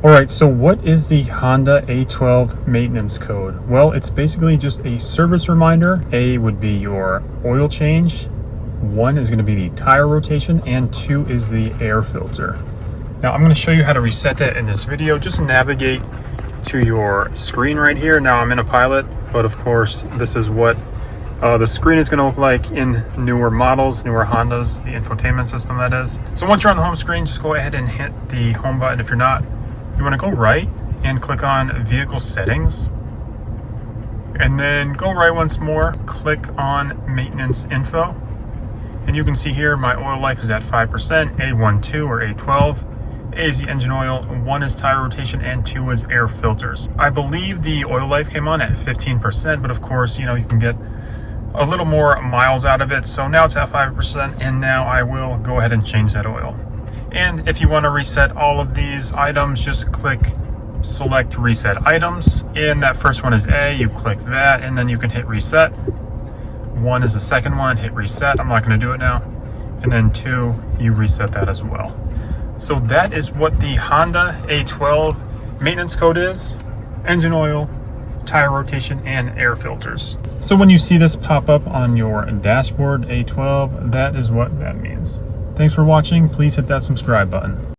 Alright, so what is the Honda A12 maintenance code? Well, it's basically just a service reminder. A would be your oil change, 1 is going to be the tire rotation, and 2 is the air filter. Now I'm going to show you how to reset that in this video. Just navigate to your screen right here. Now I'm in a Pilot, but of course this is what the screen is going to look like in newer models, newer Hondas, the infotainment system that is. So once you're on the home screen, just go ahead and hit the home button. If you're not, you want to go right and click on Vehicle Settings, and then go right once more, click on Maintenance Info, and you can see here my oil life is at 5%, A12 or A12. A is the engine oil, 1 is tire rotation, and 2 is air filters. I believe the oil life came on at 15%, but of course, you can get a little more miles out of it. So now it's at 5%, and now I will go ahead and change that oil. And if you want to reset all of these items, just click select reset items. And that first one is A, you click that, and then you can hit reset. 1 is the second one, hit reset. I'm not going to do it now. And then 2, you reset that as well. So that is what the Honda A12 maintenance code is: engine oil, tire rotation, and air filters. So when you see this pop up on your dashboard, A12, that is what that means. Thanks for watching. Please hit that subscribe button.